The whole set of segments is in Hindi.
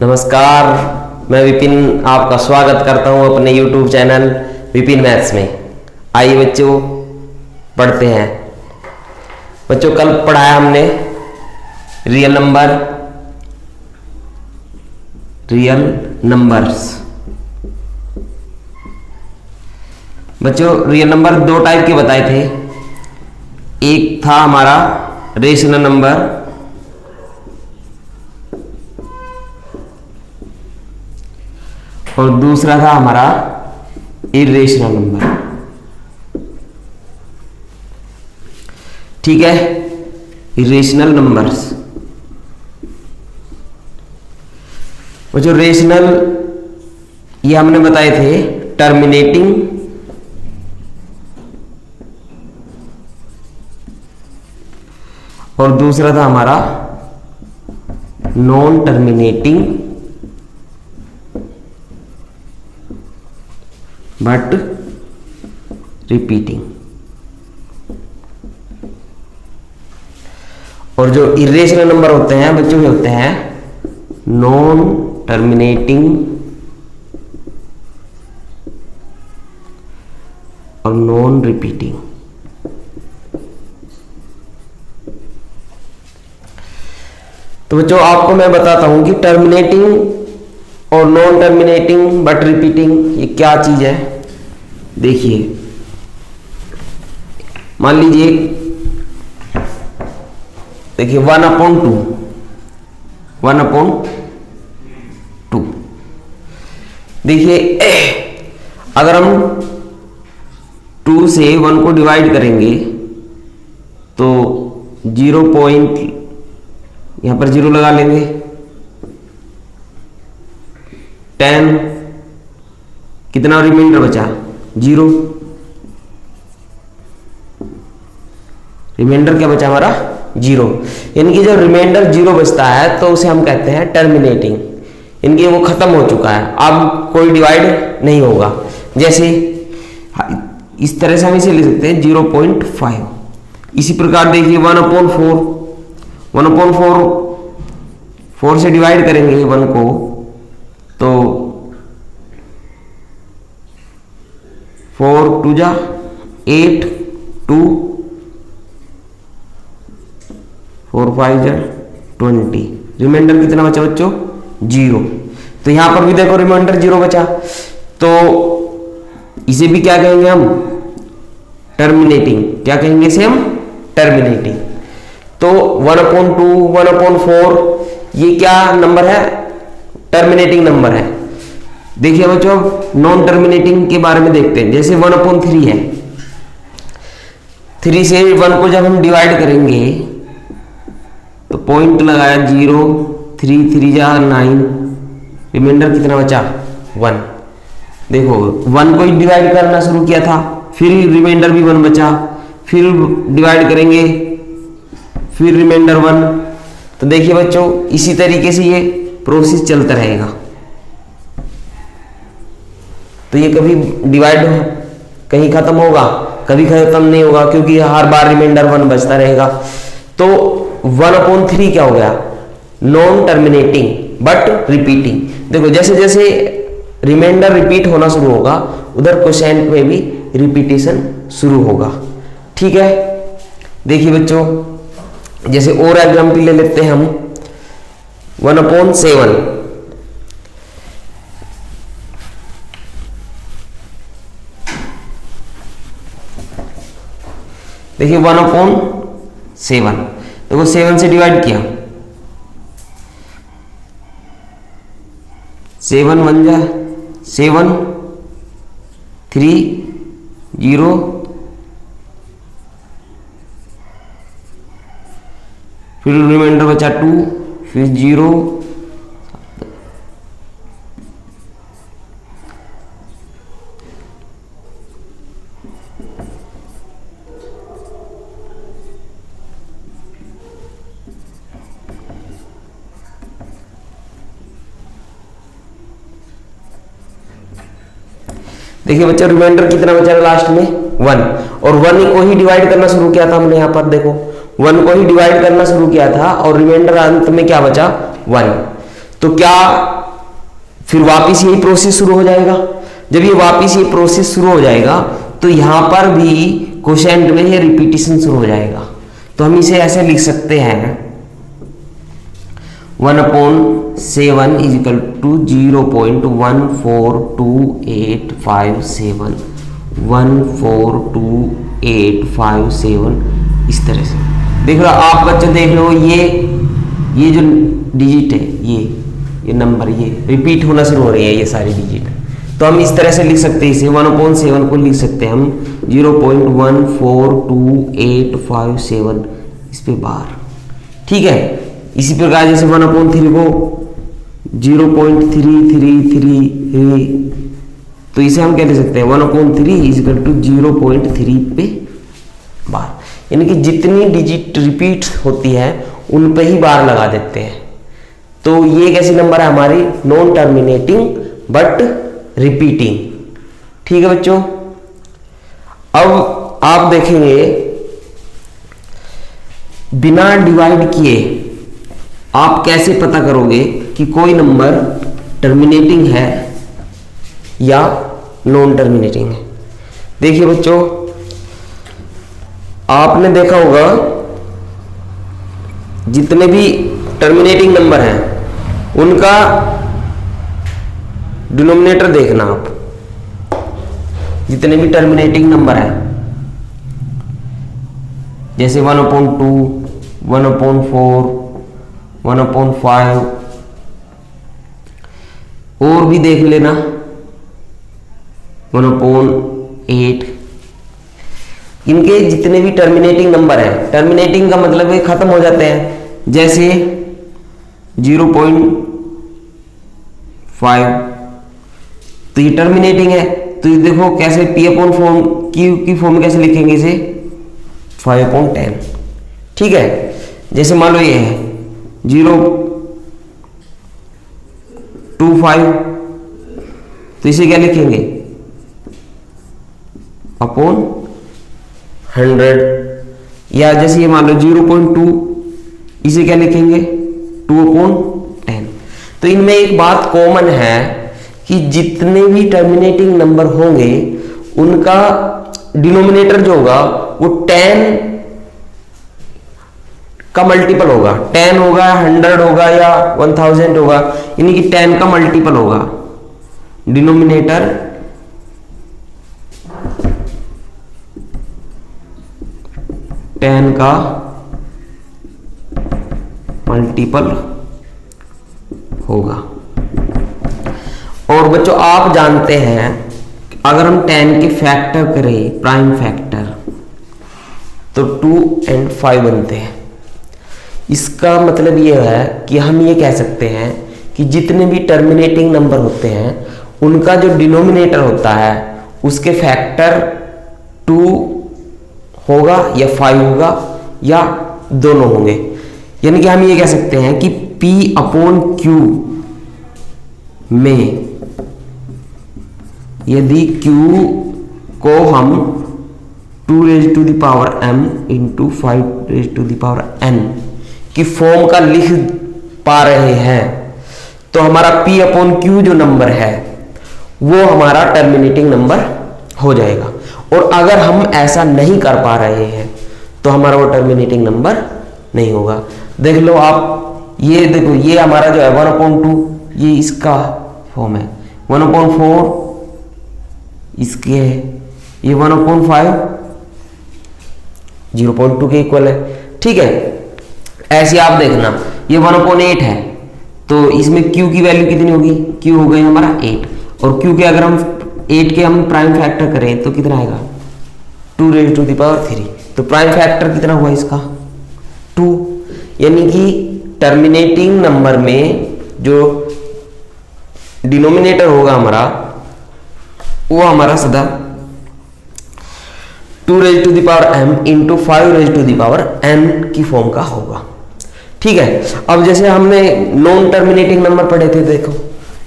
नमस्कार, मैं विपिन आपका स्वागत करता हूं अपने YouTube चैनल विपिन मैथ्स में। आइए बच्चों पढ़ते हैं। बच्चों कल पढ़ाया हमने रियल नंबर्स। बच्चों रियल नंबर दो टाइप के बताए थे। एक था हमारा रेशनल नंबर और दूसरा था हमारा इरेशनल नंबर। ठीक है, इरेशनल नंबर्स। वो जो रेशनल ये हमने बताए थे टर्मिनेटिंग और दूसरा था हमारा नॉन टर्मिनेटिंग बट रिपीटिंग। और जो इरेशनल नंबर होते हैं बच्चों के होते हैं नॉन टर्मिनेटिंग और नॉन रिपीटिंग। तो बच्चों आपको मैं बताता हूं कि टर्मिनेटिंग और नॉन टर्मिनेटिंग बट रिपीटिंग ये क्या चीज है। देखिए, मान लीजिए, देखिए 1/2। देखिए अगर हम 2 से 1 को डिवाइड करेंगे तो 0 पॉइंट यहां पर 0 लगा लेंगे। 10 कितना रिमाइंडर बचा 0। रिमाइंडर क्या बचा हमारा 0। यानी कि जब रिमाइंडर 0 बचता है तो उसे हम कहते हैं टर्मिनेटिंग। इनकी वो खत्म हो चुका है, अब कोई डिवाइड नहीं होगा। जैसे इस तरह से हम इसे लिख सकते हैं 0.5। इसी प्रकार देखिए 1/4 4 से डिवाइड करेंगे 1 को तो 4 2 जा 8 2 4 5 जा 20। रिमाइंडर कितना बचा बच्चों 0। तो यहां पर भी देखो रिमाइंडर 0 बचा, तो इसे भी क्या कहेंगे हम टर्मिनेटिंग। क्या कहेंगे इसे हम टर्मिनेटिंग। तो 1/2 1/4 ये क्या नंबर है टर्मिनेटिंग नंबर है। देखिए बच्चों नॉन टर्मिनेटिंग के बारे में देखते हैं। जैसे 1/3 है, 3 से 1 को जब हम डिवाइड करेंगे तो पॉइंट लगाया 0 3 3 जा 9। रिमाइंडर कितना बचा 1। देखो 1 को डिवाइड करना शुरू किया था, फिर रिमाइंडर भी 1 बचा, फिर डिवाइड करेंगे फिर रिमाइंडर 1। तो देखिए बच्चों इसी तरीके से ये प्रोसेस चलता रहेगा। तो ये कभी डिवाइड कहीं खत्म होगा, कभी खत्म नहीं होगा, क्योंकि हर बार रिमाइंडर 1 बचता रहेगा। तो 1/3 क्या हो गया नॉन टर्मिनेटिंग बट रिपीटिंग। देखो जैसे जैसे रिमाइंडर रिपीट होना शुरू होगा उधर क्वोशिएंट में भी रिपीटेशन शुरू होगा। ठीक है, देखिए बच्चों जैसे और एग्जाम्पल ले लेते हैं हम 1/7। देखिए 1/7। देखो 7 से डिवाइड किया 7 1 जा 7 3 0 फिर रिमाइंडर बचा 2 फिर 0। देखिए बच्चा रिमाइंडर कितना बचा लास्ट में 1। और 1 को ही डिवाइड करना शुरू किया था हमने। यहाँ पर देखो 1 को ही डिवाइड करना शुरू किया था और रिमाइंडर अंत में क्या बचा 1। तो क्या फिर वापिस यही प्रोसेस शुरू हो जाएगा। जब ये वापिस ये प्रोसेस शुरू हो जाएगा तो यहां पर भी क्वोशेंट में ये रिपीटिशन शुरू हो जाएगा। तो हम इसे ऐसे लिख सकते हैं 1/7 इज इक्वल टू 0.142857 14285 इस तरह से। देख लो आप बच्चे, देख लो ये जो डिजिट है, ये नंबर ये रिपीट होना शुरू हो रही है, ये सारी डिजिट। तो हम इस तरह से लिख सकते हैं इसे 1/7 को लिख सकते हैं हम 0.142857 इस पे बार। ठीक है, इसी प्रकार जैसे 1/3 को 0.3333, तो इसे हम क्या लिख सकते हैं 1/3 इज इक्वल टू 0.3 पे बार। यानी कि जितनी डिजिट रिपीट होती है उन पे ही बार लगा देते हैं। तो ये एक ऐसी नंबर है हमारी नॉन टर्मिनेटिंग बट रिपीटिंग। ठीक है बच्चों, अब आप देखेंगे बिना डिवाइड किए आप कैसे पता करोगे कि कोई नंबर टर्मिनेटिंग है या नॉन टर्मिनेटिंग है। देखिए बच्चों, आपने देखा होगा जितने भी टर्मिनेटिंग नंबर हैं उनका डिनोमिनेटर देखना आप। जितने भी टर्मिनेटिंग नंबर हैं जैसे 1/2, 1/4, 1/5 और भी देख लेना 1/8, इनके जितने भी टर्मिनेटिंग नंबर हैं, टर्मिनेटिंग का मतलब है खत्म हो जाते हैं। जैसे 0.5 तो ये टर्मिनेटिंग है। तो ये देखो कैसे P/Q की फॉर्म कैसे लिखेंगे इसे 5/10। ठीक है, जैसे मान लो ये है 0.25 तो इसे क्या लिखेंगे अपॉन 100। या जैसे ये मान लो 0.2 इसे क्या लिखेंगे 2/10। तो इनमें एक बात कॉमन है कि जितने भी टर्मिनेटिंग नंबर होंगे उनका डिनोमिनेटर जो होगा वो 10 का मल्टीपल होगा। 10 होगा, 100 होगा या 1000 होगा, यानी कि 10 का मल्टीपल होगा। डिनोमिनेटर 10 का मल्टीपल होगा। और बच्चों आप जानते हैं अगर हम 10 के फैक्टर करें, प्राइम फैक्टर, तो 2 और 5 बनते हैं। इसका मतलब यह है कि हम ये कह सकते हैं कि जितने भी टर्मिनेटिंग नंबर होते हैं उनका जो डिनोमिनेटर होता है उसके फैक्टर 2 होगा या 5 होगा या दोनों होंगे। यानी कि हम ये कह सकते हैं कि P/Q में यदि Q को हम 2m इंटू 5n की फॉर्म का लिख पा रहे हैं तो हमारा P/Q जो नंबर है वो हमारा टर्मिनेटिंग नंबर हो जाएगा। और अगर हम ऐसा नहीं कर पा रहे हैं तो हमारा वो टर्मिनेटिंग नंबर नहीं होगा। देख लो आप, ये देखो ये हमारा जो है 1/2 ये इसका फॉर्म है, 1/4 इसके है, ये 1/5 0.2 के इक्वल है। ठीक है, ऐसे आप देखना ये 1/8 है तो इसमें Q की वैल्यू कितनी होगी, Q हो गई हमारा 8 और Q के अगर हम 8 के हम प्राइम फैक्टर करें तो कितना आएगा 2⁻³ तो प्राइम फैक्टर कितना हुआ इसका 2। यानी कि टर्मिनेटिंग नंबर में जो डिनोमिनेटर होगा हमारा वो हमारा सदा 2m इंटू 5n की फॉर्म का होगा। ठीक है, अब जैसे हमने नॉन टर्मिनेटिंग नंबर पढ़े थे, देखो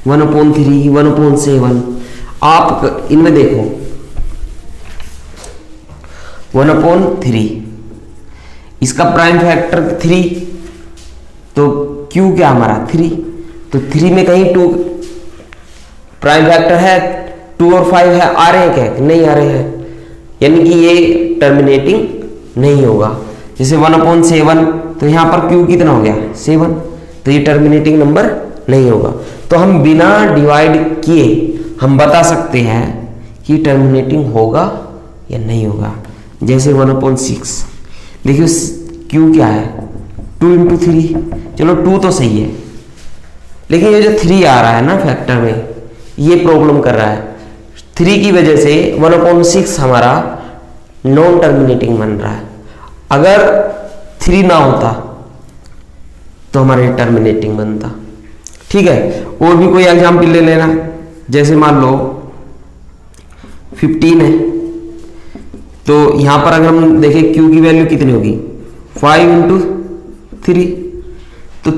1/3, 1/7, आप इनमें देखो 1/3 इसका प्राइम फैक्टर 3 तो Q क्या हमारा 3 तो तो 3 में कहीं 2 प्राइम फैक्टर है, 2 और 5 है, आ रहे हैं क्या? नहीं आ रहे हैं, यानी कि ये टर्मिनेटिंग नहीं होगा। जैसे 1/7, तो यहाँ पर Q कितना हो गया? 7, तो ये टर्मिनेटिंग नंबर नहीं होगा। तो हम बिना डिवाइड किए हम बता सकते हैं कि टर्मिनेटिंग होगा या नहीं होगा। जैसे 1/6, देखिए Q क्या है? 2 × 3, चलो 2 तो सही है, लेकिन ये जो 3 आ रहा है ना फैक्टर में, ये प्रॉब्लम कर रहा है। 3 की वजह से 1/6 हमारा नॉन टर्मिनेटिंग बन रहा है। अगर 3 ना होता तो हमारे टर्मिनेटिंग बनता। ठीक है, और भी कोई एग्जाम्पल ले लेना। जैसे मान लो 15 है, तो यहां पर अगर हम देखें Q की वैल्यू कितनी होगी? 5 × 3, तो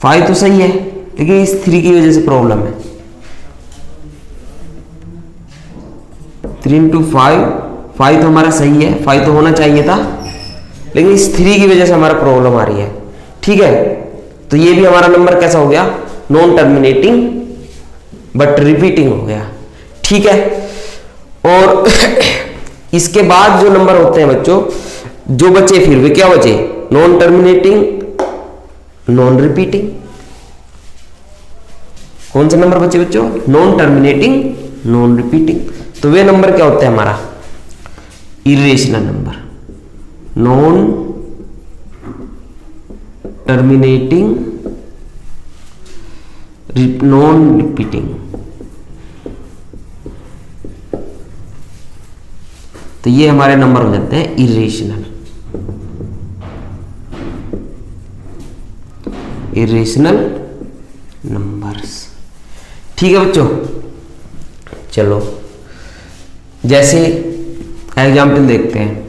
5 तो सही है, लेकिन इस 3 की वजह से प्रॉब्लम है। 3 × 5 तो हमारा सही है, 5 तो होना चाहिए था, लेकिन इस 3 की वजह से हमारा प्रॉब्लम आ रही है। ठीक है, तो ये भी हमारा नंबर कैसा हो गया? नॉन टर्मिनेटिंग बट रिपीटिंग हो गया। ठीक है, और इसके बाद जो नंबर होते हैं बच्चों, जो बचे फिर वे क्या बचे? Non terminating, non repeating. कौन से नंबर बचे बच्चों? Non terminating, non repeating. तो वे नंबर क्या होते हैं? हमारा irrational number, non terminating, non repeating. तो ये हमारे नंबर हो जाते हैं इरेशनल, इरेशनल नंबर्स। ठीक है बच्चों, चलो जैसे एग्जाम्पल देखते हैं।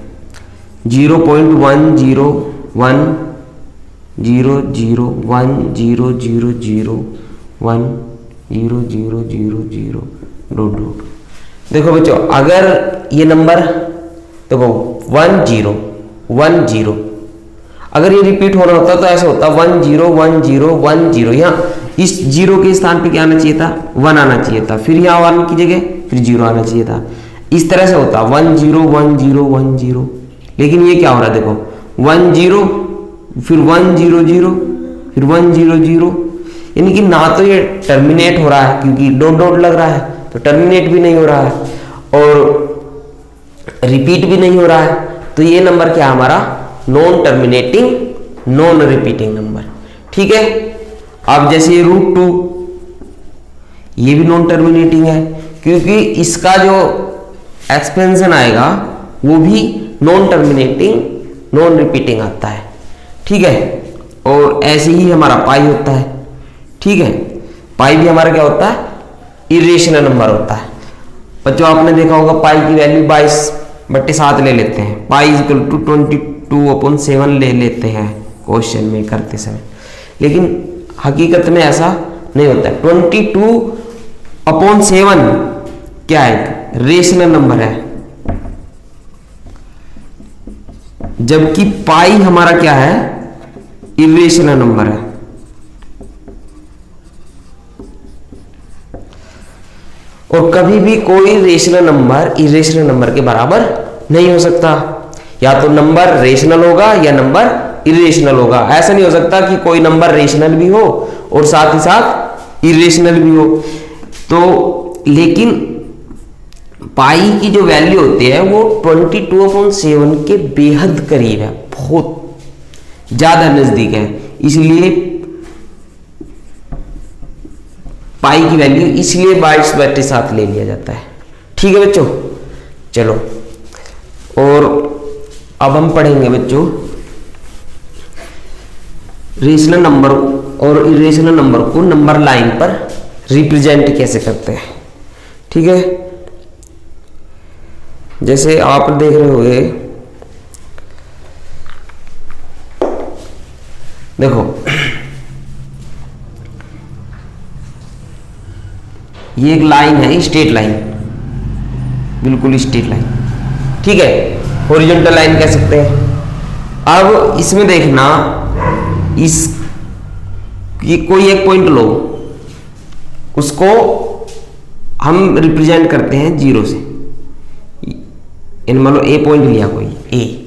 0.101 0 0 0 1 0 0 0 1 0 0 0 0 डॉट डॉट। देखो बच्चों, अगर ये नंबर देखो 1 0 1 0, अगर ये रिपीट होना होता तो ऐसा होता 1 0 1 0 1 0। यहाँ इस 0 के स्थान पे क्या आना चाहिए था? 1 आना चाहिए था, फिर यहाँ 1 की जगह फिर 0 आना चाहिए था। इस तरह से होता 1 0 1 0 1 0, लेकिन ये क्या हो रहा है? देखो 1 0 फिर 1 0 0 फिर 1 0 0, यानी कि ना तो ये टर्मिनेट हो रहा है क्योंकि डॉट डॉट लग रहा है, तो टर्मिनेट भी नहीं हो रहा है और रिपीट भी नहीं हो रहा है। तो ये नंबर क्या है? हमारा non terminating, non repeating number. ठीक है, अब जैसे ये √2, ये भी नॉन टर्मिनेटिंग है क्योंकि इसका जो एक्सपेंशन आएगा वो भी नॉन टर्मिनेटिंग, नॉन रिपीटिंग आता है। ठीक है, और ऐसे ही हमारा पाई होता है। ठीक है, पाई भी हमारा क्या होता है? इरेशनल नंबर होता है। बच्चों आपने देखा होगा पाई की वैल्यू 22/7 ले लेते हैं, पाई इक्वल टू 22/7 ले लेते हैं क्वेश्चन में करते समय, लेकिन हकीकत में ऐसा नहीं होता है। 22/7 क्या है? रेशनल नंबर है, जबकि पाई हमारा क्या है? इरेशनल नंबर है। और कभी भी कोई रेशनल नंबर इरेशनल नंबर के बराबर नहीं हो सकता। या तो नंबर रेशनल होगा या नंबर इरेशनल होगा। ऐसा नहीं हो सकता कि कोई नंबर रेशनल भी हो और साथ ही साथ इरेशनल भी हो। तो लेकिन पाई की जो वैल्यू होती है वो 22/7 के बेहद करीब है, बहुत ज्यादा नजदीक है, इसलिए पाई की वैल्यू इसलिए 22/7 ले लिया जाता है। ठीक है बच्चों, चलो और अब हम पढ़ेंगे बच्चों रेशनल नंबर और इरेशनल नंबर को नंबर लाइन पर रिप्रेजेंट कैसे करते हैं। ठीक है, जैसे आप देख रहे होंगे, देखो ये एक लाइन है, स्ट्रेट लाइन, बिल्कुल स्ट्रेट लाइन। ठीक है, हॉरिजॉन्टल लाइन कह सकते हैं। अब इसमें देखना, इस कि कोई एक पॉइंट लो, उसको हम रिप्रेजेंट करते हैं 0 से। मान लो ए पॉइंट लिया कोई ए,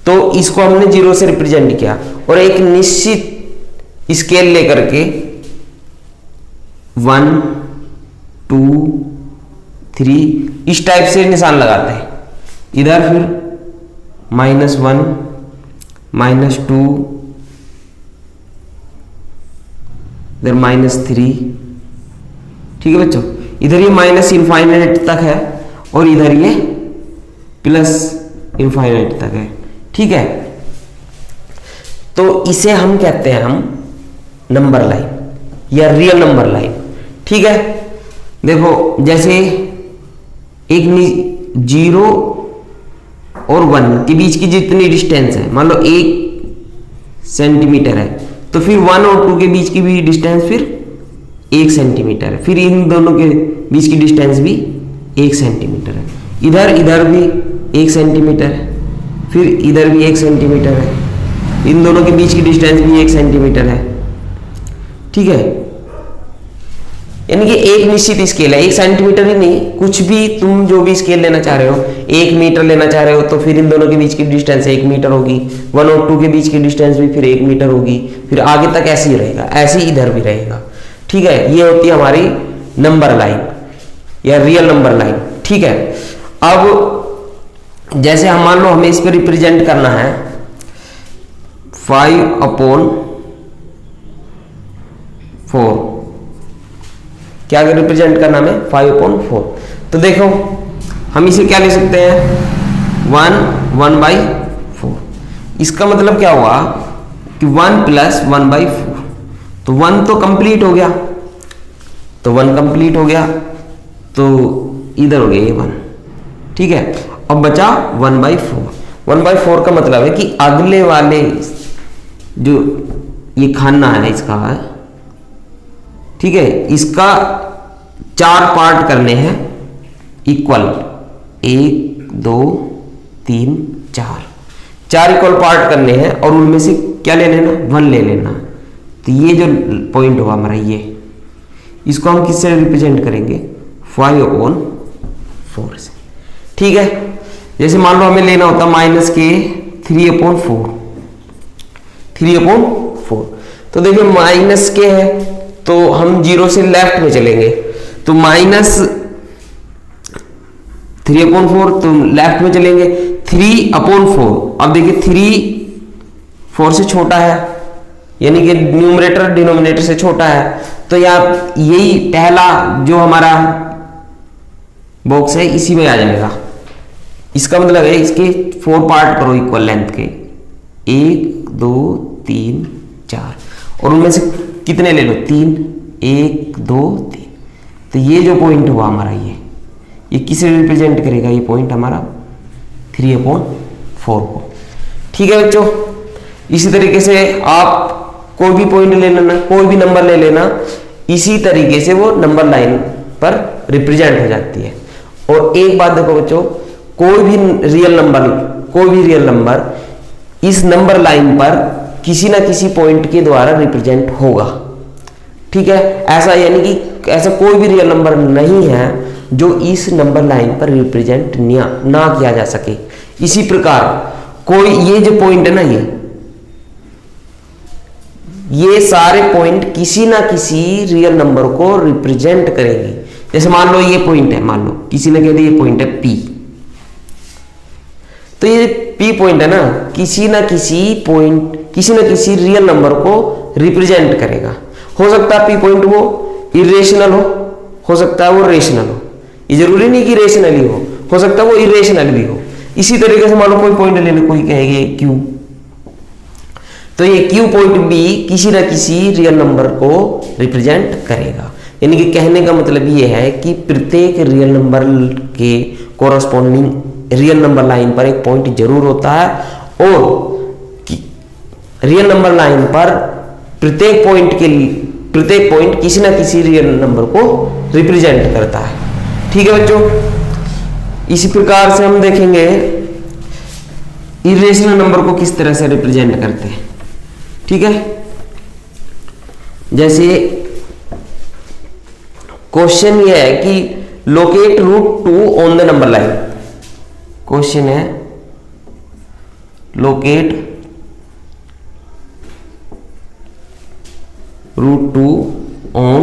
तो इसको हमने 0 से रिप्रेजेंट किया और एक निश्चित स्केल लेकर के 1 2 3 इस टाइप से निशान लगाते हैं। इधर फिर -1 -2 इधर -3, ठीक है बच्चों। इधर ये माइनस इनफाइनाइट तक है और इधर ये प्लस इनफाइनाइट तक है, ठीक है। तो इसे हम कहते हैं नंबर लाइन या रियल नंबर लाइन, ठीक है। देखो जैसे एक 0 और 1 के बीच की जितनी डिस्टेंस है, मान लो 1 सेंटीमीटर है, तो फिर 1 और 2 के बीच की भी डिस्टेंस फिर 1 सेंटीमीटर है, फिर इन दोनों के बीच की डिस्टेंस भी 1 सेंटीमीटर है। इधर भी 1 सेंटीमीटर है, फिर इधर भी 1 सेंटीमीटर है, इन दोनों के बीच की डिस्टेंस भी 1 सेंटीमीटर है, ठीक है। यानी कि एक निश्चित स्केल है, 1 सेंटीमीटर ही नहीं, कुछ भी तुम जो भी स्केल लेना चाह रहे हो, 1 मीटर लेना चाह रहे हो तो फिर इन दोनों के बीच की डिस्टेंस 1 मीटर होगी, 1 और 2 के बीच की डिस्टेंस भी फिर 1 मीटर होगी, फिर आगे तक ऐसे ही रहेगा, ऐसे ही इधर भी रहेगा, ठीक है। ये होती है हमारी नंबर लाइन या रियल नंबर लाइन, ठीक है। अब जैसे हम मान लो हमें इस पर रिप्रेजेंट करना है 5/4, क्या रिप्रेजेंट करना हमें 5/4। तो देखो हम इसे क्या ले सकते हैं 1/4। इसका मतलब क्या हुआ कि 1 + 1/4, तो 1 तो कंप्लीट हो गया, तो 1 कंप्लीट हो गया, तो इधर हो गया ये 1, ठीक है। अब बचा 1/4। 1/4 का मतलब है कि अगले वाले जो ये खाना है इसका, ठीक है, इसका 4 पार्ट करने हैं इक्वल, 1 2 3 4 इक्वल पार्ट करने हैं और उनमें से क्या ले लेना 1 ले लेना। तो ये जो पॉइंट हुआ हमारा ये, इसको हम किससे रिप्रेजेंट करेंगे 5/4 से, ठीक है। जैसे मान लो हमें लेना होता -k 3/4, तो देखिए -k है तो हम 0 से लेफ्ट में चलेंगे, तो -3/4, तो लेफ्ट में चलेंगे 3/4। अब देखिए 3 4 से छोटा है, यानी कि न्यूमरेटर डिनोमिनेटर से छोटा है, तो यहाँ यही पहला जो हमारा बॉक्स है इसी में आ जाएगा। इसका मतलब है इसके 4 पार्ट करो इक्वल लेंथ के, 1 2 3 4, और उनमें से कितने ले लो 3, 1 2 3। तो ये जो पॉइंट हुआ हमारा ये किसे रिप्रेजेंट करेगा, ये पॉइंट हमारा 3/4 को, ठीक है बच्चों। इसी तरीके से आप कोई भी पॉइंट ले लेना, कोई भी नंबर ले लेना, इसी तरीके से वो नंबर लाइन पर रिप्रेजेंट हो जाती है। और एक बात देखो बच्चों, कोई भी रियल नंबर इस नंबर लाइन पर किसी ना किसी पॉइंट के द्वारा रिप्रेजेंट होगा, ठीक है। ऐसा यानी कि ऐसा कोई भी रियल नंबर नहीं है जो इस नंबर लाइन पर रिप्रेजेंट ना किया जा सके। इसी प्रकार कोई ये जो पॉइंट है ना, ये सारे पॉइंट किसी ना किसी रियल नंबर को रिप्रेजेंट करेंगे। जैसे मान लो ये पॉइंट है, मान लो किसी ने कह दिया ये पॉइंट है P, तो ये P पॉइंट है ना, किसी ना किसी रियल नंबर को रिप्रेजेंट करेगा। हो सकता है P पॉइंट वो इरेशनल हो सकता है वो रेशनल हो, ये जरूरी नहीं कि रेशनल ही हो सकता है वो इरेशनल भी हो। इसी तरीके से मान लो कोई पॉइंट ले लो, कोई कहेंगे Q, तो ये Q पॉइंट भी किसी ना किसी रियल नंबर को रिप्रेजेंट करेगा। यानी कि कहने का मतलब ये है कि प्रत्येक रियल नंबर के कोरस्पॉन्डिंग रियल नंबर लाइन पर एक पॉइंट जरूर होता है, और रियल नंबर लाइन पर प्रत्येक पॉइंट किसी ना किसी रियल नंबर को रिप्रेजेंट करता है, ठीक है बच्चों। इसी प्रकार से हम देखेंगे इरेशनल नंबर को किस तरह से रिप्रेजेंट करते हैं, ठीक है। जैसे क्वेश्चन ये है कि locate root 2 on the number line. Question है locate root 2 on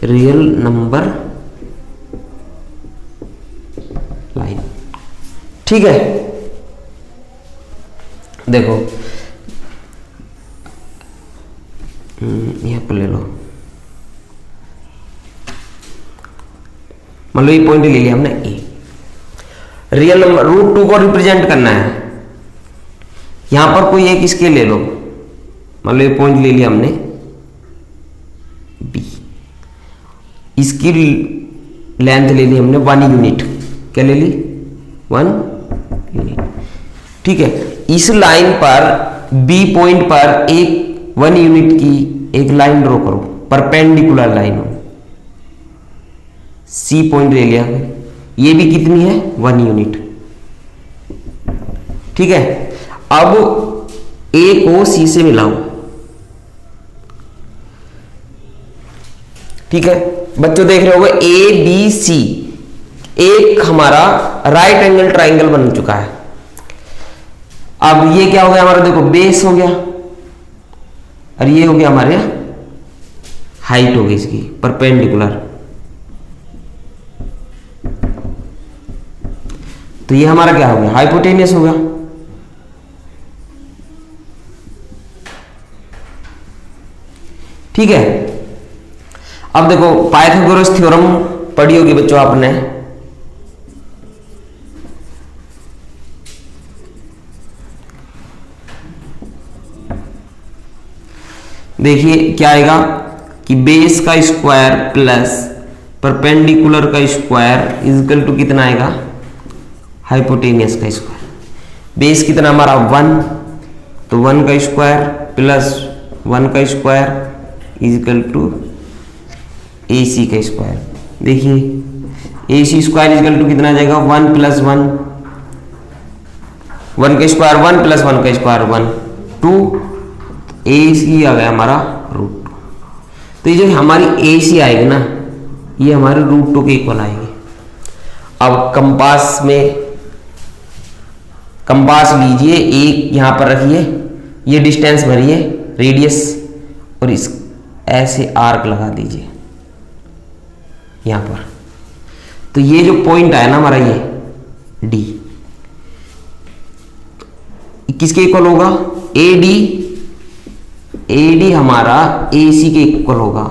real number line. ठीक है, देखो यहां पर ले लो, मान लो ये पॉइंट ले लिया हमने ए। रियल नंबर रूट 2 को रिप्रेजेंट करना है, यहां पर कोई एक इसके ले लो, मान लो ये पॉइंट ले लिया हमने बी, इसकी लेंथ ले ली हमने 1 यूनिट। क्या ले ली? 1 यूनिट। ठीक है, इस लाइन पर बी पॉइंट पर एक 1 यूनिट की एक लाइन ड्रॉ करो, परपेंडिकुलर लाइन हो। सी पॉइंट ले लिया, ये भी कितनी है? 1 यूनिट। ठीक है, अब ए को सी से मिलाओ। ठीक है बच्चों, देख रहे होगे ए बी सी एक हमारा राइट एंगल ट्राइंगल बन चुका है। अब ये क्या हो गया हमारा? देखो बेस हो गया, और ये हो गया हमारे हाइट हो गई इसकी परपेंडिकुलर। तो ये हमारा क्या हो गया? हाइपोटेनियस हो गया। ठीक है, अब देखो पाइथागोरस थ्योरम पढ़ी होगी बच्चों आपने। देखिए क्या आएगा कि बेस का स्क्वायर प्लस परपेंडिकुलर का स्क्वायर इक्वल टू कितना आएगा? हाइपोटेनियस का स्क्वायर। बेस कितना हमारा? 1, तो 1 का स्क्वायर प्लस 1 का स्क्वायर इक्वल टू ए सी का स्क्वायर। देखिए ए सी स्क्वायर इक्वल टू कितना आ जाएगा? 1 प्लस 1, 1 का स्क्वायर 1 प्लस 1 का स्क्वायर 1, 2, ए सी आ गया हमारा रूट 2। तो ये जो हमारी ए सी आएगी ना, ये हमारे रूट 2 के इक्वल आएगी। अब कंपास में कंपास लीजिए, एक यहां पर रखिए, ये डिस्टेंस भरिए रेडियस, और इस ऐसे आर्क लगा दीजिए यहां पर। तो ये जो पॉइंट आया ना हमारा ये डी, किसके इक्वल होगा? ए डी हमारा ए सी के इक्वल होगा,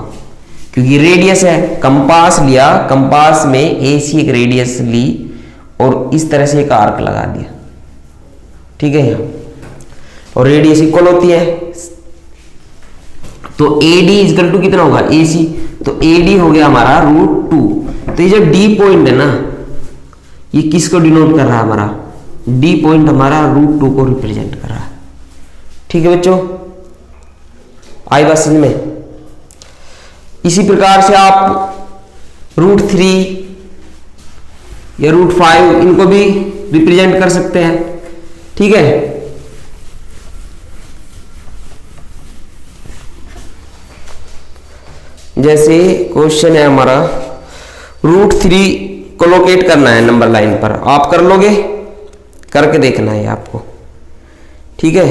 क्योंकि रेडियस है। कंपास लिया, कंपास में ए सी एक रेडियस ली और इस तरह से एक आर्क लगा दिया। ठीक है, और रेडियस इक्वल होती है, तो ए डी इक्वल टू कितना होगा? ए सी। तो ए डी हो गया हमारा रूट 2। तो ये जो डी पॉइंट है ना, ये किसको डिनोट कर रहा है? हमारा डी पॉइंट हमारा रूट 2 को रिप्रेजेंट कर रहा है। ठीक है बच्चों, आई बात समझ में? इसी प्रकार से आप रूट 3 या रूट 5 इनको भी रिप्रेजेंट कर सकते हैं। ठीक है, जैसे क्वेश्चन है हमारा रूट 3 को लोकेट करना है नंबर लाइन पर। आप कर लोगे? करके देखना है आपको। ठीक है,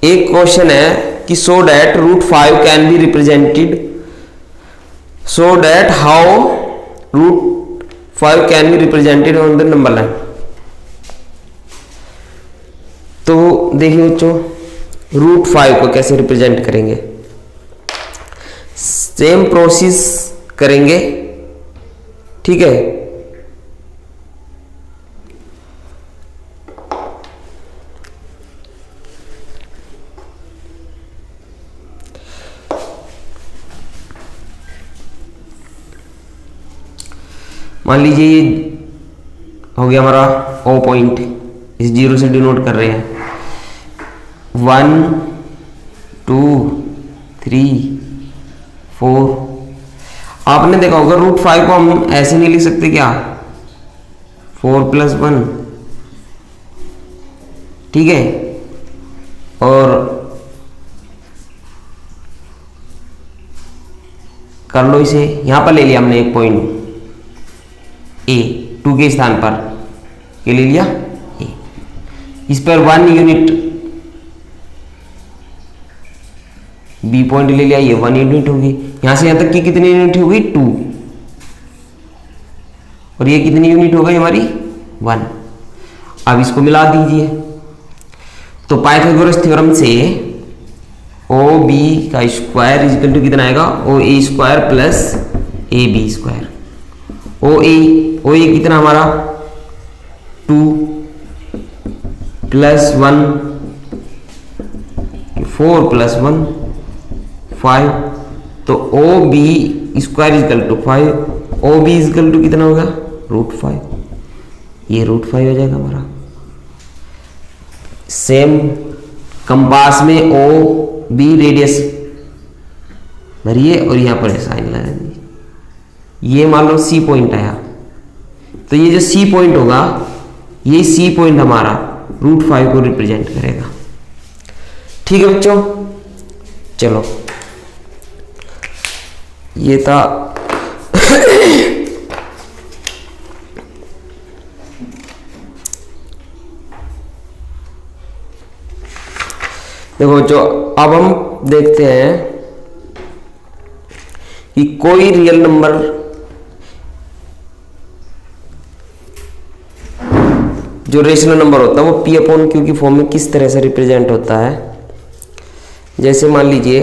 एक क्वेश्चन है कि so that root 5 can be represented, so that how root 5 can be represented on the number line. तो देखिए बच्चों, रूट 5 को कैसे रिप्रेजेंट करेंगे? सेम प्रोसेस करेंगे। ठीक है, मान लीजिए ये हो गया हमारा ओ पॉइंट, इस 0 से डिनोट कर रहे हैं। 1 2 3 4। आपने देखा होगा रूट 5 को हम ऐसे नहीं लिख सकते क्या? 4 + 1। ठीक है, और कर लो इसे, यहां पर ले लिया हमने एक पॉइंट ए, 2 के स्थान पर ये ले लिया ए, इस पर 1 यूनिट बी पॉइंट ले लिया, ये 1 यूनिट होगी। यहां से यहां तक की कितनी यूनिट होगी 2, और ये कितनी यूनिट हो गई हमारी 1। अब इसको मिला दीजिए, तो पाइथागोरस थ्योरम से ओ बी का स्क्वायर इक्वल टू कितना आएगा, O A square plus A B square. O A कितना हमारा 2 प्लस 1 4 प्लस 1 5, तो O B square equal to 5, O B equal to कितना होगा √5, ये √5 हो जाएगा हमारा। सेम कंपास में ओ बी रेडियस भरिए और यहां पर साइन लगा दीजिए, ये मान लो सी पॉइंट आया, तो ये जो सी पॉइंट होगा, ये सी पॉइंट हमारा √5 को रिप्रेजेंट करेगा। ठीक है बच्चों, चलो ये था देखो जो अब हम देखते हैं कि कोई रियल नंबर जो रेशनल नंबर होता है वो पी अपॉन क्यू की फॉर्म में किस तरह से रिप्रेजेंट होता है। जैसे मान लीजिए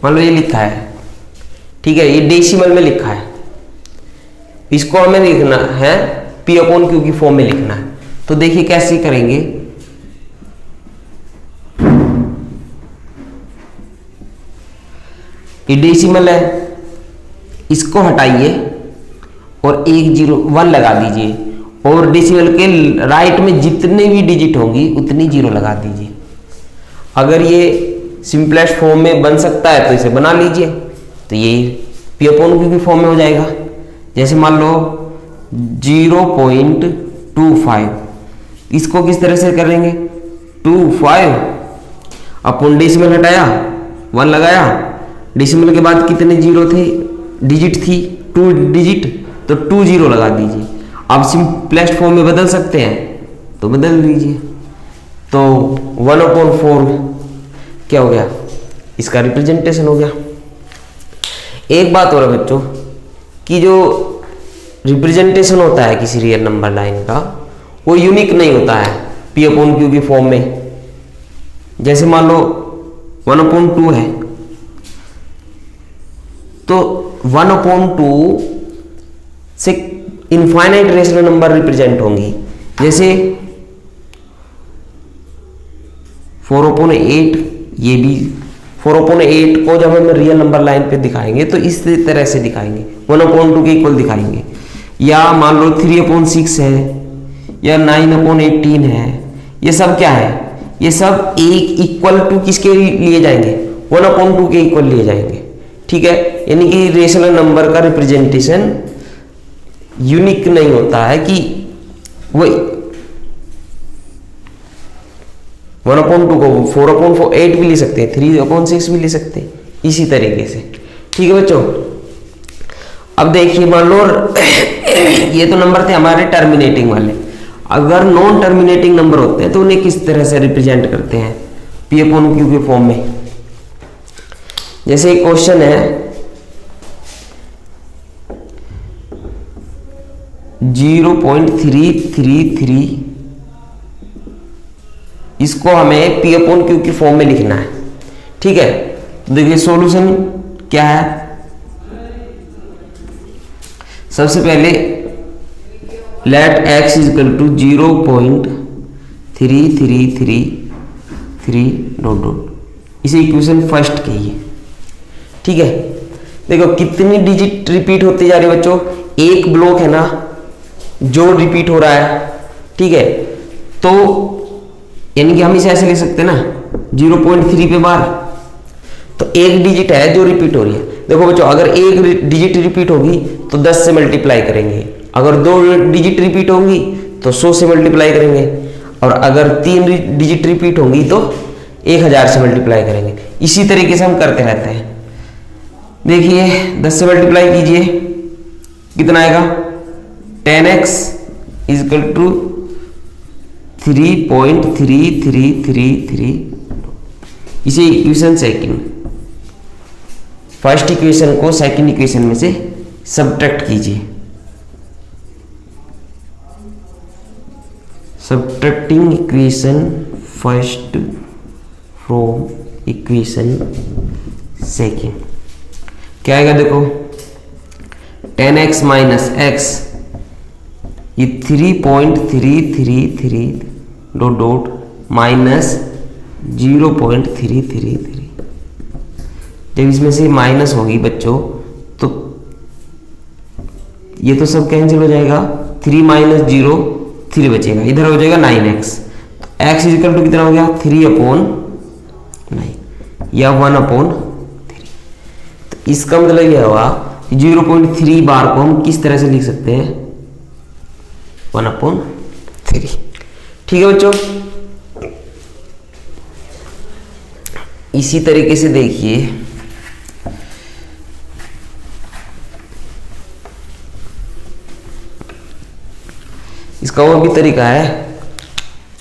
मान लो ये लिखा है, ठीक है, ये डेसिमल में लिखा है, इसको हमें लिखना है पी अपॉन क्यू की फॉर्म में लिखना है। तो देखिए कैसे करेंगे, ये डेसिमल है, इसको हटाइए और 1 लगा दीजिए, और डेसिमल के राइट में जितने भी डिजिट होंगी उतनी 0 लगा दीजिए। अगर ये सिंपलेस्ट फॉर्म में बन सकता है तो इसे बना लीजिए, तो ये पी अपॉन क्यू की फॉर्म में हो जाएगा। जैसे मान लो 0.25, इसको किस तरह से करेंगे 25 अपॉन डेसिमल हटाया 1 लगाया, डेसिमल के बाद कितने 0 थे, डिजिट थी 2 डिजिट, तो 2 0 लगा दीजिए। आप सिंपलेस्ट फॉर्म में बदल सकते हैं तो बदल दीजिए, तो 1/4 क्या हो गया, इसका रिप्रेजेंटेशन हो गया। एक बात और है बच्चों कि जो रिप्रेजेंटेशन होता है किसी रियल नंबर लाइन का वो यूनिक नहीं होता है पी अपॉन क्यू की फॉर्म में। जैसे मान लो 1/2 है, तो 1/2 से इनफाइनाइट रेशनल नंबर रिप्रेजेंट होंगी। जैसे 4/8, ये भी 4/8 को जब हम रियल नंबर लाइन पे दिखाएंगे तो इस तरह से दिखाएंगे, 1/2 के इक्वल दिखाएंगे। या मान लो 3/6 है या 9/18 है, ये सब क्या है, ये सब एक इक्वल टू किसके लिए जाएंगे, 1/2 के इक्वल लिए जाएंगे। ठीक है, यानी कि रेशनल नंबर का रिप्रेजेंटेशन यूनिक नहीं होता है कि वो 1/2 को 4/8 भी ले सकते हैं, 3/6 भी ले सकते हैं, इसी तरीके से। ठीक है बच्चों, अब देखिए मान लो ये तो नंबर थे हमारे टर्मिनेटिंग वाले। अगर नॉन टर्मिनेटिंग नंबर होते हैं तो उन्हें किस तरह से रिप्रेजेंट करते हैं पी अपॉन क्यू के फॉर्म में। जैसे एक क्वेश्चन है 0.333, इसको हमें पी अपॉन क्यू की फॉर्म में लिखना है। ठीक है, तो देखिए सॉल्यूशन क्या है। सबसे पहले लेट x इक्वल टू 0.3333 इसे इक्वेशन फर्स्ट कहिए। ठीक है, देखो कितनी डिजिट रिपीट होती जा रही है बच्चों, एक ब्लॉक है ना जो रिपीट हो रहा है। ठीक है, तो यानी कि हम इसे ऐसे लिख सकते हैं ना 0.3 पे बार, तो एक डिजिट है जो रिपीट हो रही है। देखो बच्चों, अगर एक डिजिट रिपीट होगी तो 10 से मल्टीप्लाई करेंगे, अगर 2 डिजिट रिपीट होंगी तो 100 से मल्टीप्लाई करेंगे, और अगर 3 डिजिट रिपीट होंगी तो 1000 से मल्टीप्लाई करेंगे। इसी तरीके से हम करते रहते हैं। देखिए 10 से मल्टीप्लाई कीजिए, कितना आएगा? 10x is equal to 3.3333। इसे इक्वेशन सेकंड, फर्स्ट इक्वेशन को सेकंड इक्वेशन में से सब्ट्रैक्ट कीजिए। Subtracting equation first from equation second, क्या आएगा? देखो 10x माइनस एक्स, ये 3.333 डॉट डॉट माइनस 0.333। जब इसमें से माइनस होगी बच्चों तो ये तो सब कैंसिल हो जाएगा, 3 माइनस 0 3 बचेगा, इधर हो जाएगा 9x। तो x इक्वल टू कितना हो गया? 3/9 या 1/3। तो इसका मतलब यह हुआ 0.3 बार को हम किस तरह से लिख सकते हैं? 1/3। ठीक है बच्चों, इसी तरीके से देखिए इसका और भी तरीका है।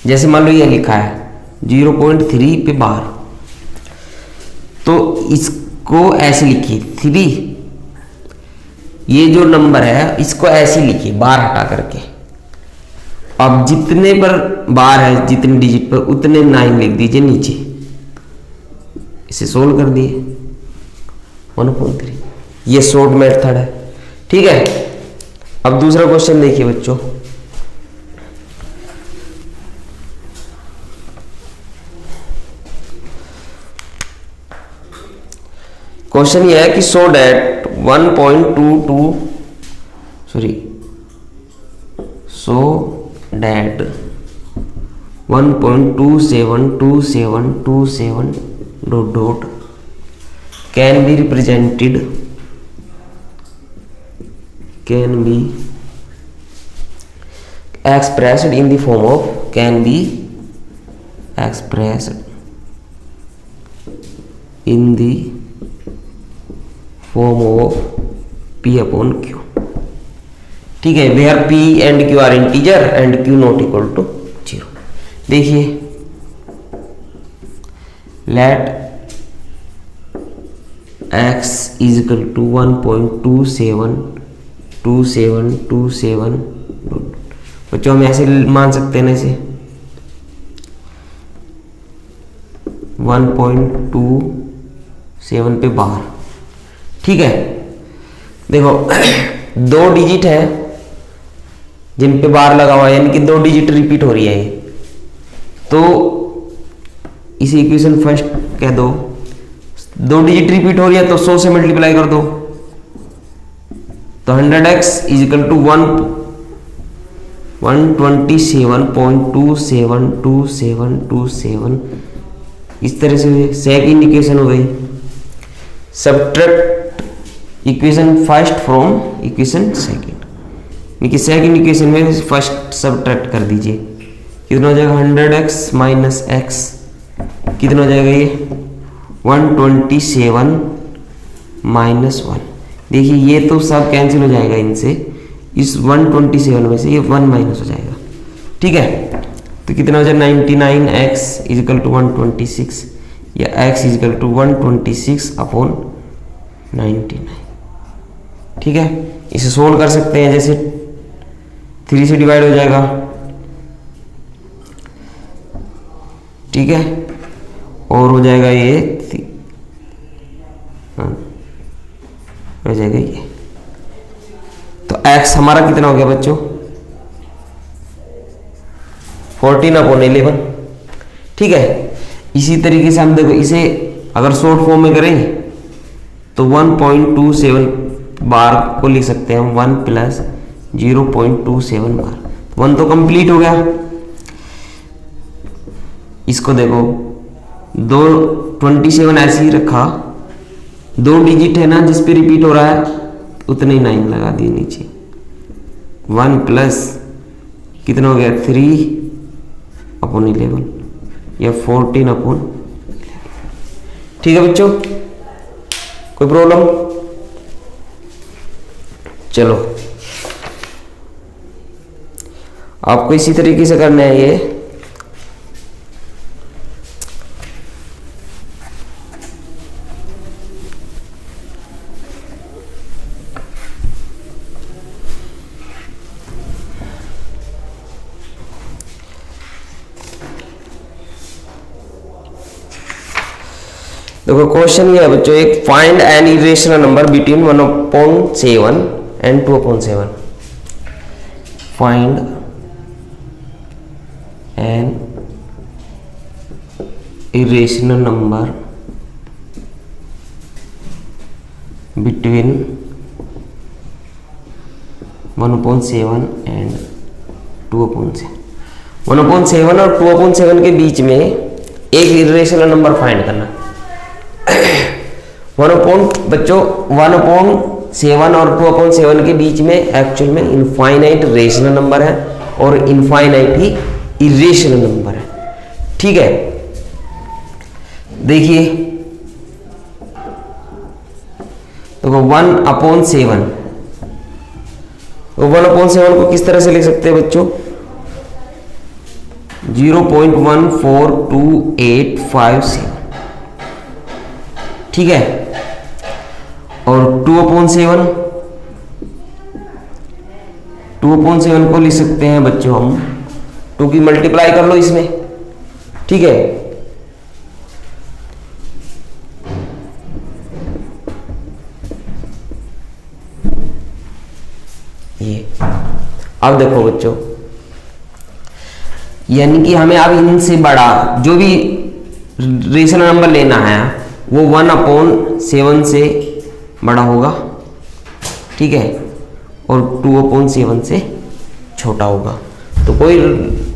जैसे मान लो ये लिखा है 0.3 पे बार, तो इसको ऐसे लिखिए 3, ये जो नंबर है इसको ऐसे लिखिए बार हटा करके। अब जितने पर बार है, जितने डिजिट पर, उतने 9 लिख दीजिए नीचे। इसे सोल्व कर दिए 1/3। ये शॉर्ट मेथड है। ठीक है, अब दूसरा क्वेश्चन देखिए बच्चों। क्वेश्चन ये है कि so that 1.22 so that 1.272727 dot dot can be represented, can be expressed in the form of, can be expressed in the form of P/Q। ठीक है, where P and Q are integer and Q not equal to 0। देखिए let x is equal to 1.272727। बच्चों हम ऐसे मान सकते हैं ना इसे 1.27 पे बार। ठीक है, देखो 2 डिजिट है जिन पे बार लगा हुआ है, यानी कि 2 डिजिट रिपीट हो रही है ये, तो इसे इक्वेशन फर्स्ट कह दो। 2 डिजिट रिपीट हो रही है तो 100 से मल्टीप्लाई कर दो, तो 100x इज इक्वल टू 127.272727। इस तरह से सेकंड इक्वेशन हो गई। Subtract equation first from equation second, देखिए सेकंड इक्वेशन में फर्स्ट सब्ट्रैक्ट कर दीजिए, कितना हो जाएगा? 100x माइनस एक्स, कितना हो जाएगा ये? 127 माइनस 1। देखिए ये तो सब कैंसिल हो जाएगा इनसे, इस 127 में से ये 1 माइनस हो जाएगा। ठीक है, तो कितना हो जाएगा? 99x इजिकल टू 126, या x इजिकल टू 126/99। ठीक है, इसे सोल्व कर सकते हैं, जैसे 3 से डिवाइड हो जाएगा। ठीक है, और हो जाएगा ये हो जाएगा ये, तो x हमारा कितना हो गया बच्चों? 14/11। ठीक है, इसी तरीके से हम देखो इसे अगर शॉर्ट फॉर्म में करें तो 1.27 बार को लिख सकते हैं हम 1 प्लस 0.27 बार। 1 तो कंप्लीट हो गया। इसको देखो 27 ऐसे ही रखा 2 डिजिट है ना जिस पे रिपीट हो रहा है, उतने ही 9 लगा दिए नीचे। 1 प्लस कितना हो गया 3/11 या 14/11। ठीक है बच्चों, कोई प्रॉब्लम? चलो आपको इसी तरीके से करना है ये। देखो क्वेश्चन ये है बच्चों, एक find an irrational number between 1/7 and 2/7। Find an irrational number between 1/7 and 2/7। 1/7 और 2/7 के बीच में एक इरेशनल नंबर फाइंड करना। बच्चों 1/7 और 2/7 के बीच में एक्चुअल में इनफाइनाइट रेशनल नंबर है और इनफाइनाइट ही इरेशनल नंबर है। ठीक है, देखिए तो 1/7, तो 1/7 को किस तरह से लिख सकते हैं बच्चों? 0.142857। ठीक है, और 2/7 को लिख सकते हैं बच्चों हम 2 की मल्टीप्लाई कर लो इसमें। ठीक है, ये अब देखो बच्चों, यानी कि हमें अब इनसे बड़ा जो भी रेशनल नंबर लेना है वो 1/7 से बड़ा होगा। ठीक है, और 2/7 से छोटा होगा। तो कोई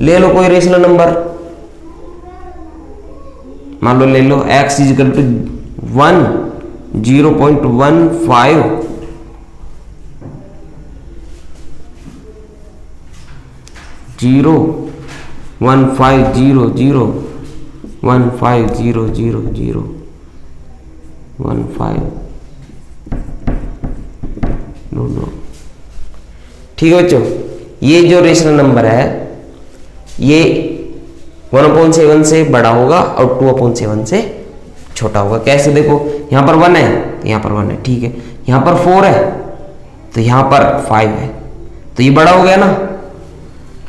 ले लो, कोई रेशनल नंबर मान लो, ले लो x = 1, 0.15, 0.150015 नो। ठीक है बच्चों, ये जो रेशनल नंबर है ये 1/7 से बड़ा होगा और 2/7 से छोटा होगा। कैसे? देखो यहां पर 1 है तो यहां पर 1 है। ठीक है, यहां पर 4 है तो यहां पर 5 है, तो ये बड़ा हो गया ना,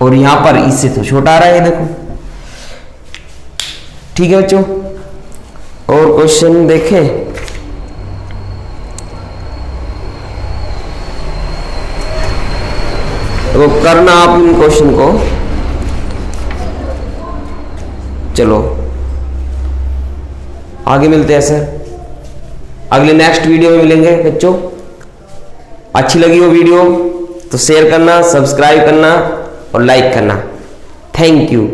और यहां पर इससे तो छोटा आ रहा है, देखो। ठीक है बच्चों, और क्वेश्चन देखें। तो करना आप इन क्वेश्चन को। चलो आगे मिलते हैं सर, अगले नेक्स्ट वीडियो में मिलेंगे बच्चों। अच्छी लगी हो वीडियो तो शेयर करना, सब्सक्राइब करना और लाइक करना। Thank you.